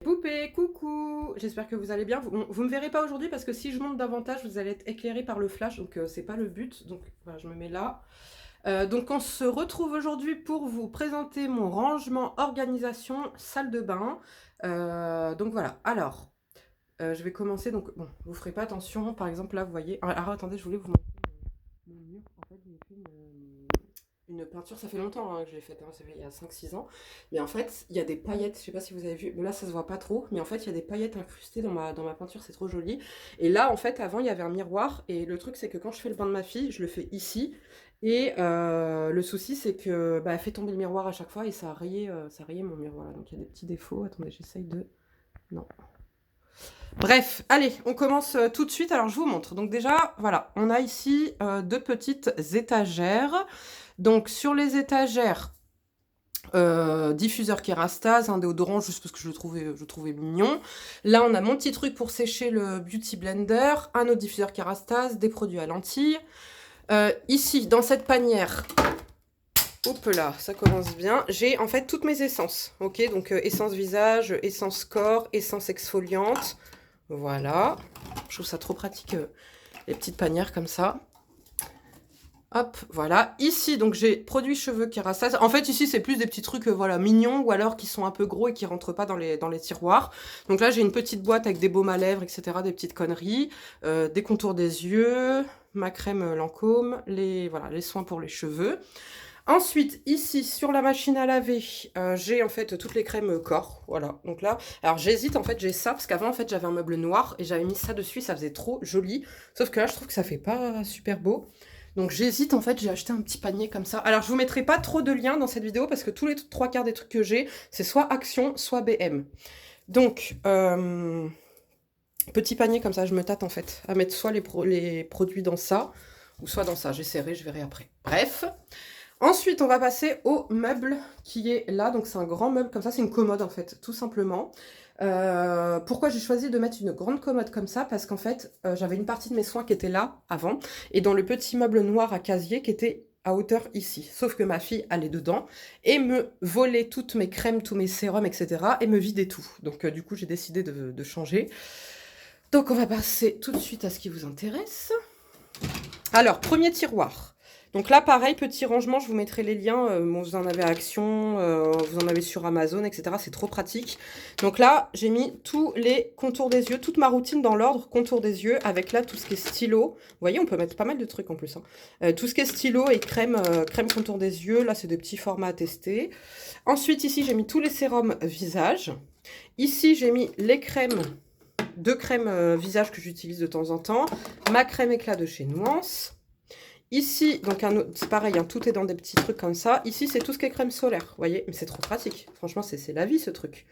Poupée, coucou! J'espère que vous allez bien. Vous me verrez pas aujourd'hui parce que si je monte davantage, vous allez être éclairé par le flash, donc c'est pas le but. Donc voilà, je me mets là. Donc on se retrouve aujourd'hui pour vous présenter mon rangement, organisation, salle de bain. Donc voilà. Alors, je vais commencer. Donc bon, vous ferez pas attention. Par exemple là, vous voyez. Alors attendez, je voulais vous montrer mon mur. En fait, j'ai fait une peinture, ça fait longtemps que je l'ai faite, hein, ça fait il y a 5-6 ans. Mais en fait, il y a des paillettes, je sais pas si vous avez vu, mais là ça se voit pas trop, mais en fait il y a des paillettes incrustées dans ma peinture, c'est trop joli. Et là en fait, avant il y avait un miroir, et le truc c'est que quand je fais le bain de ma fille, je le fais ici. Et le souci c'est que elle fait tomber le miroir à chaque fois et ça a rayé mon mur. Voilà, donc il y a des petits défauts. Attendez, j'essaye de. Non. Bref, allez, on commence tout de suite. Alors je vous montre. Donc déjà, voilà, on a ici deux petites étagères. Donc sur les étagères, diffuseur Kerastase, un déodorant juste parce que je le trouvais mignon. Là, on a mon petit truc pour sécher le Beauty Blender, un autre diffuseur Kerastase, des produits à lentilles. Ici, dans cette panière, hop là, ça commence bien. J'ai en fait toutes mes essences. Ok, donc essence visage, essence corps, essence exfoliante. Voilà. Je trouve ça trop pratique, les petites panières comme ça. Hop, voilà. Ici, donc j'ai produits cheveux Kerastase. En fait, ici, c'est plus des petits trucs voilà, mignons ou alors qui sont un peu gros et qui rentrent pas dans les tiroirs. Donc là, j'ai une petite boîte avec des baumes à lèvres, etc., des petites conneries, des contours des yeux, ma crème Lancôme, voilà, les soins pour les cheveux. Ensuite, ici, sur la machine à laver, j'ai en fait toutes les crèmes corps, voilà. Donc là, alors j'hésite, en fait, j'ai ça, parce qu'avant, en fait, j'avais un meuble noir, et j'avais mis ça dessus, ça faisait trop joli. Sauf que là, je trouve que ça fait pas super beau. Donc j'hésite, en fait, j'ai acheté un petit panier comme ça. Alors, je vous mettrai pas trop de liens dans cette vidéo, parce que tous les 3/4 des trucs que j'ai, c'est soit Action, soit BM. Donc, petit panier comme ça, je me tâte, en fait, à mettre soit les produits dans ça, ou soit dans ça. J'essaierai, je verrai après. Bref. Ensuite, on va passer au meuble qui est là. Donc, c'est un grand meuble comme ça. C'est une commode, en fait, tout simplement. Pourquoi j'ai choisi de mettre une grande commode comme ça? Parce qu'en fait, j'avais une partie de mes soins qui était là, avant, et dans le petit meuble noir à casier qui était à hauteur ici. Sauf que ma fille allait dedans et me volait toutes mes crèmes, tous mes sérums, etc. et me vidait tout. Donc, du coup, j'ai décidé de changer. Donc, on va passer tout de suite à ce qui vous intéresse. Alors, premier tiroir. Donc là, pareil, petit rangement, je vous mettrai les liens. Bon, vous en avez à Action, vous en avez sur Amazon, etc. C'est trop pratique. Donc là, j'ai mis tous les contours des yeux, toute ma routine dans l'ordre, contour des yeux, avec là tout ce qui est stylo. Vous voyez, on peut mettre pas mal de trucs en plus. Hein. Tout ce qui est stylo et crème, crème contour des yeux, là, c'est des petits formats à tester. Ensuite, ici, j'ai mis tous les sérums visage. Ici, j'ai mis les crèmes, deux crèmes visage que j'utilise de temps en temps. Ma crème éclat de chez Nuance. Ici, donc c'est pareil, hein, tout est dans des petits trucs comme ça. Ici, c'est tout ce qui est crème solaire, vous voyez. Mais c'est trop pratique. Franchement, c'est la vie, ce truc.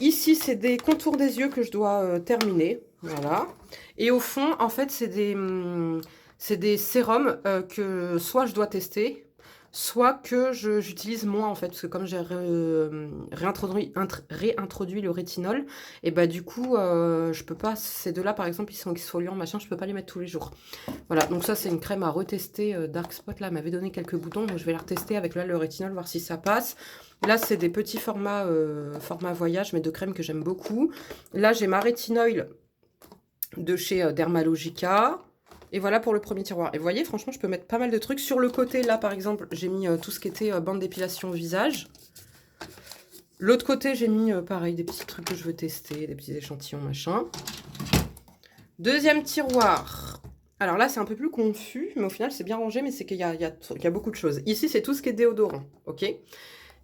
Ici, c'est des contours des yeux que je dois terminer. Voilà. Et au fond, en fait, c'est des sérums que soit je dois tester, soit que j'utilise moins, en fait. Parce que comme j'ai réintroduit le rétinol, et bah du coup, je peux pas... Ces deux-là, par exemple, ils sont exfoliants, machin, je peux pas les mettre tous les jours. Voilà, donc ça c'est une crème à retester. Dark Spot là m'avait donné quelques boutons, donc je vais la retester avec le rétinol, voir si ça passe. Là c'est des petits formats format voyage, mais de crème que j'aime beaucoup. Là j'ai ma rétinol de chez Dermalogica. Et voilà pour le premier tiroir. Et vous voyez, franchement, je peux mettre pas mal de trucs. Sur le côté, là, par exemple, j'ai mis tout ce qui était bande d'épilation visage. L'autre côté, j'ai mis, pareil, des petits trucs que je veux tester, des petits échantillons, machin. Deuxième tiroir. Alors là, c'est un peu plus confus, mais au final, c'est bien rangé, mais c'est qu'il y a beaucoup de choses. Ici, c'est tout ce qui est déodorant, ok?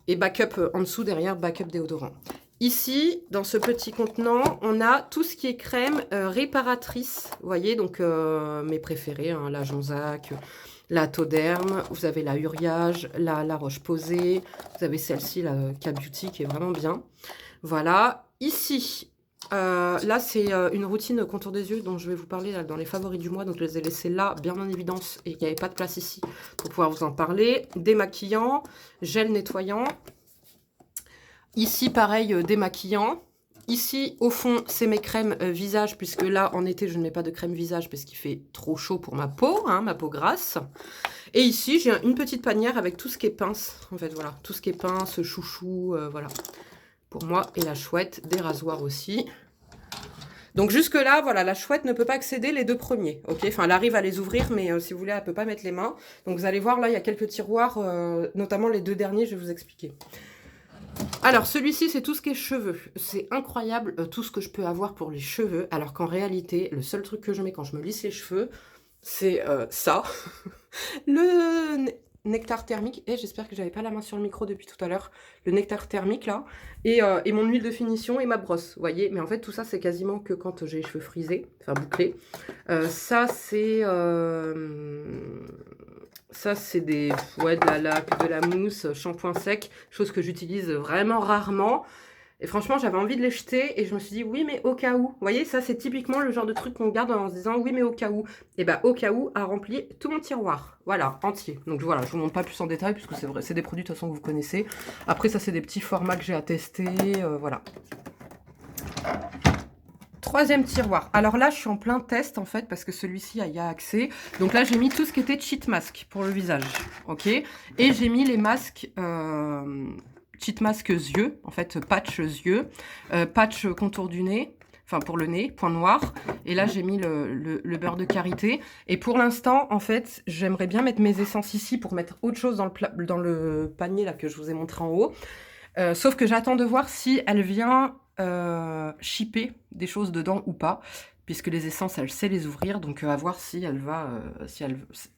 Et backup en dessous, derrière, backup déodorant. Ici, dans ce petit contenant, on a tout ce qui est crème réparatrice. Vous voyez, donc mes préférés, hein, la Jonzac, la Toderm, vous avez la Uriage, la Roche-Posay, vous avez celle-ci, la K-Beauty, qui est vraiment bien. Voilà. Ici, là, c'est une routine contour des yeux dont je vais vous parler là, dans les favoris du mois. Donc, je les ai laissés là, bien en évidence, et il n'y avait pas de place ici pour pouvoir vous en parler. Démaquillant, gel nettoyant. Ici, pareil, démaquillant. Ici, au fond, c'est mes crèmes visage, puisque là, en été, je ne mets pas de crème visage parce qu'il fait trop chaud pour ma peau, hein, ma peau grasse. Et ici, j'ai une petite panière avec tout ce qui est pince, en fait, voilà. Tout ce qui est pince, chouchou, voilà. pour moi et la chouette, des rasoirs aussi. Donc jusque là, voilà, la chouette ne peut pas accéder les deux premiers, ok. Enfin, elle arrive à les ouvrir, mais si vous voulez, elle peut pas mettre les mains. Donc vous allez voir, là, il y a quelques tiroirs, notamment les deux derniers, je vais vous expliquer. Alors, celui-ci, c'est tout ce qui est cheveux. C'est incroyable tout ce que je peux avoir pour les cheveux, alors qu'en réalité, le seul truc que je mets quand je me lisse les cheveux, c'est ça. Le nectar thermique. Et j'espère que j'avais pas la main sur le micro depuis tout à l'heure. Le nectar thermique, là. Et mon huile de finition et ma brosse, vous voyez. Mais en fait, tout ça, c'est quasiment que quand j'ai les cheveux frisés, enfin bouclés. Ça, c'est... Ça, c'est de la laque, de la mousse, shampoing sec, chose que j'utilise vraiment rarement. Et franchement, j'avais envie de les jeter et je me suis dit, oui, mais au cas où. Vous voyez, ça, c'est typiquement le genre de truc qu'on garde en se disant, oui, mais au cas où. Et bah, au cas où, a rempli tout mon tiroir. Voilà, entier. Donc voilà, je vous montre pas plus en détail puisque c'est vrai, c'est des produits de toute façon que vous connaissez. Après, ça, c'est des petits formats que j'ai à tester. Voilà. Troisième tiroir. Alors là, je suis en plein test en fait parce que celui-ci y a accès. Donc là, j'ai mis tout ce qui était cheat mask pour le visage, ok. Et j'ai mis les masques cheat mask yeux, en fait patch yeux, patch contour du nez, enfin pour le nez, point noir. Et là, j'ai mis le beurre de karité. Et pour l'instant, en fait, j'aimerais bien mettre mes essences ici pour mettre autre chose dans le panier là que je vous ai montré en haut. Sauf que j'attends de voir si elle vient shipper des choses dedans ou pas, puisque les essences, elle sait les ouvrir, donc à voir si elle va...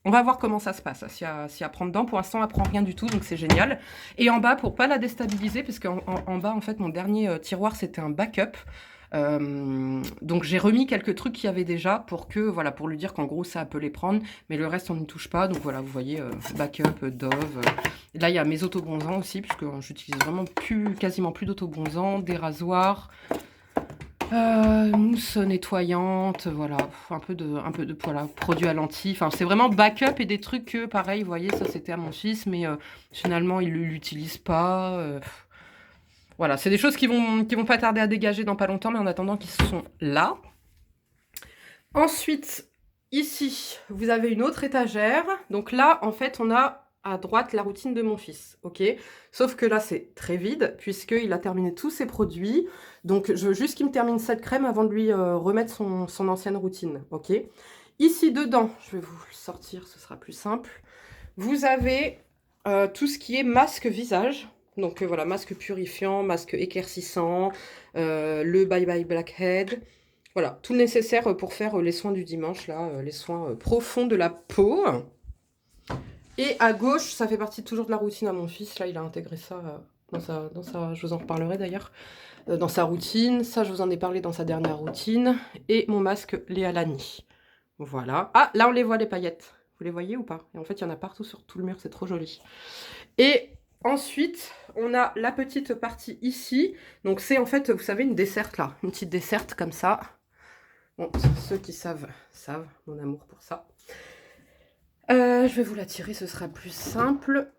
On va voir comment ça se passe, si elle prend dedans. Pour l'instant, elle prend rien du tout, donc c'est génial. Et en bas, pour pas la déstabiliser, parce qu'en bas, en fait, mon dernier tiroir, c'était un backup. Donc j'ai remis quelques trucs qu'il y avait déjà pour que voilà, pour lui dire qu'en gros ça peut les prendre, mais le reste on n'y touche pas. Donc voilà, vous voyez, backup, Dove. Là il y a mes autobronzants aussi, puisque j'utilise vraiment quasiment plus d'autobronzants, des rasoirs, mousse nettoyante, voilà, un peu de voilà, produits à lentilles. Enfin c'est vraiment backup et des trucs que pareil, vous voyez, ça c'était à mon fils, mais finalement il ne l'utilise pas. Voilà, c'est des choses qui vont pas tarder à dégager dans pas longtemps, mais en attendant qu'ils sont là. Ensuite, ici, vous avez une autre étagère. Donc là, en fait, on a à droite la routine de mon fils, ok? Sauf que là, c'est très vide, puisqu'il a terminé tous ses produits. Donc, je veux juste qu'il me termine cette crème avant de lui remettre son ancienne routine, ok? Ici, dedans, je vais vous le sortir, ce sera plus simple. Vous avez tout ce qui est masque visage. Donc voilà, masque purifiant, masque éclaircissant, le Bye Bye Blackhead. Voilà, tout le nécessaire pour faire les soins du dimanche, là, les soins profonds de la peau. Et à gauche, ça fait partie toujours de la routine à mon fils. Là, il a intégré ça dans sa je vous en reparlerai d'ailleurs, dans sa routine. Ça, je vous en ai parlé dans sa dernière routine. Et mon masque Léa Lani. Voilà. Ah, là, on les voit, les paillettes. Vous les voyez ou pas? Et en fait, il y en a partout sur tout le mur, c'est trop joli. Et ensuite, on a la petite partie ici. Donc c'est en fait, vous savez, une desserte là. Une petite desserte comme ça. Bon, ceux qui savent, savent mon amour pour ça. Je vais vous la tirer, ce sera plus simple.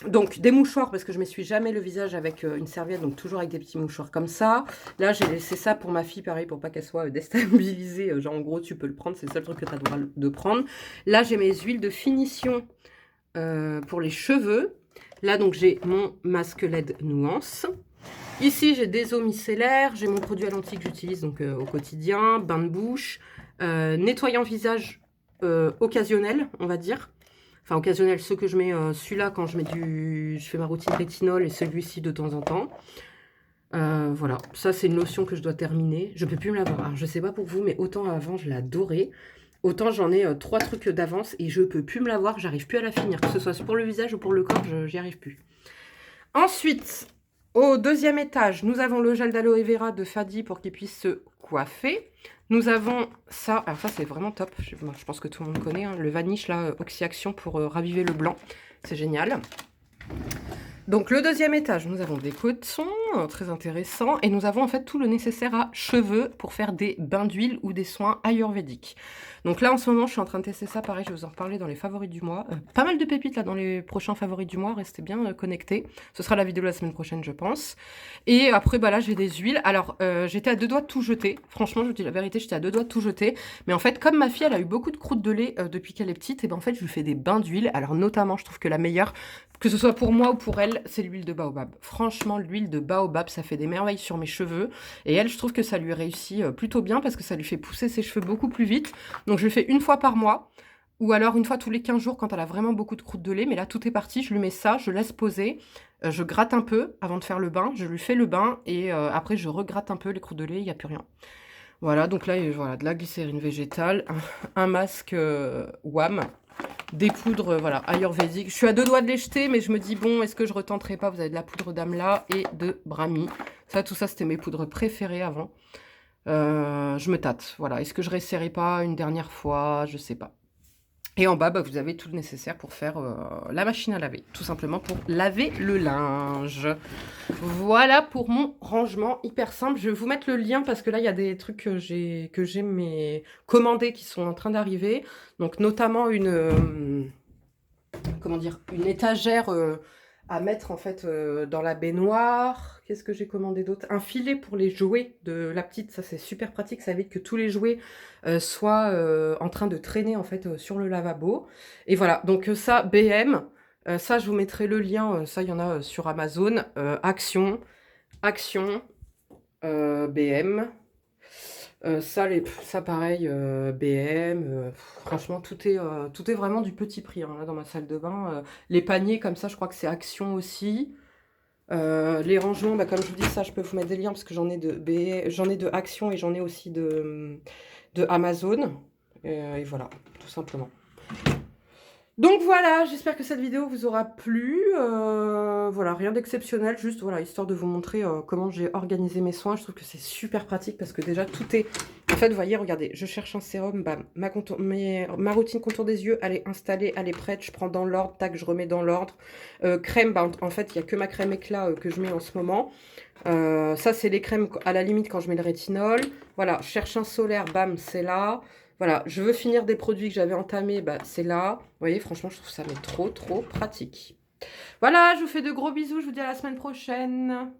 Donc des mouchoirs, parce que je ne m'essuie jamais le visage avec une serviette, donc toujours avec des petits mouchoirs comme ça. Là, j'ai laissé ça pour ma fille, pareil, pour pas qu'elle soit déstabilisée. Genre, en gros, tu peux le prendre, c'est le seul truc que tu as le droit de prendre. Là, j'ai mes huiles de finition pour les cheveux. Là, donc, j'ai mon masque LED Nuance. Ici, j'ai des eaux micellaires. J'ai mon produit à lentilles que j'utilise donc au quotidien. Bain de bouche. Nettoyant visage occasionnel, on va dire. Enfin, occasionnel, ceux que je mets, celui-là, quand je fais ma routine rétinol et celui-ci de temps en temps. Voilà, ça, c'est une lotion que je dois terminer. Je peux plus me l'avoir. Alors, je sais pas pour vous, mais autant avant, je l'adorais. Autant j'en ai 3 trucs d'avance et je peux plus me l'avoir, j'arrive plus à la finir. Que ce soit pour le visage ou pour le corps, j'y arrive plus. Ensuite, au deuxième étage, nous avons le gel d'aloe vera de Fadi pour qu'il puisse se coiffer. Nous avons ça, alors ça c'est vraiment top, je pense que tout le monde connaît, hein, le Vanish là, Oxy-Action pour raviver le blanc, c'est génial. Donc le deuxième étage, nous avons des cotons, très intéressants, et nous avons en fait tout le nécessaire à cheveux pour faire des bains d'huile ou des soins ayurvédiques. Donc là en ce moment je suis en train de tester ça, pareil je vais vous en reparler dans les favoris du mois. Pas mal de pépites là dans les prochains favoris du mois, restez bien connectés. Ce sera la vidéo de la semaine prochaine je pense. Et après bah là j'ai des huiles, alors j'étais à 2 doigts de tout jeter, franchement je vous dis la vérité, j'étais à 2 doigts de tout jeter. Mais en fait comme ma fille elle a eu beaucoup de croûtes de lait depuis qu'elle est petite, et ben en fait je lui fais des bains d'huile. Alors notamment je trouve que la meilleure, que ce soit pour moi ou pour elle, elle, c'est l'huile de baobab. Franchement, l'huile de baobab, ça fait des merveilles sur mes cheveux. Et elle, je trouve que ça lui réussit plutôt bien parce que ça lui fait pousser ses cheveux beaucoup plus vite. Donc je le fais une fois par mois. Ou alors une fois tous les 15 jours quand elle a vraiment beaucoup de croûte de lait. Mais là, tout est parti. Je lui mets ça, je laisse poser. Je gratte un peu avant de faire le bain. Je lui fais le bain et après, je regratte un peu les croûtes de lait. Il n'y a plus rien. Voilà, donc là, voilà, de la glycérine végétale, un masque WAM, des poudres, voilà, ayurvédiques. Je suis à deux doigts de les jeter, mais je me dis, bon, est-ce que je retenterai pas? Vous avez de la poudre d'amla et de brahmi. Ça, tout ça, c'était mes poudres préférées avant. Je me tâte, voilà. Est-ce que je réessayerai pas une dernière fois? Je sais pas. Et en bas, bah, vous avez tout le nécessaire pour faire la machine à laver. Tout simplement pour laver le linge. Voilà pour mon rangement hyper simple. Je vais vous mettre le lien parce que là, il y a des trucs que j'ai commandés qui sont en train d'arriver. Donc, notamment comment dire, une étagère à mettre en fait dans la baignoire. Qu'est-ce que j'ai commandé d'autre? Un filet pour les jouets de la petite. Ça, c'est super pratique. Ça évite que tous les jouets soient en train de traîner en fait sur le lavabo. Et voilà. Donc ça, BM. Ça, je vous mettrai le lien. Ça, il y en a sur Amazon. Action, BM. Ça pareil, BM. Franchement, tout est vraiment du petit prix hein, là, dans ma salle de bain. Les paniers, comme ça, je crois que c'est Action aussi. Les rangements, bah, comme je vous dis, ça, je peux vous mettre des liens parce que j'en ai de Action et j'en ai aussi de Amazon. Et voilà, tout simplement. Donc voilà, j'espère que cette vidéo vous aura plu. Voilà, rien d'exceptionnel, juste voilà, histoire de vous montrer comment j'ai organisé mes soins. Je trouve que c'est super pratique parce que déjà tout est... En fait, vous voyez, regardez, je cherche un sérum, bam, ma routine contour des yeux, elle est installée, elle est prête, je prends dans l'ordre, tac, je remets dans l'ordre. Crème, bah, en fait, il n'y a que ma crème éclat que je mets en ce moment. Ça, c'est les crèmes à la limite quand je mets le rétinol. Voilà, je cherche un solaire, bam, c'est là. Voilà, je veux finir des produits que j'avais entamés, bah, c'est là. Vous voyez, franchement, je trouve ça mais trop pratique. Voilà, je vous fais de gros bisous, je vous dis à la semaine prochaine.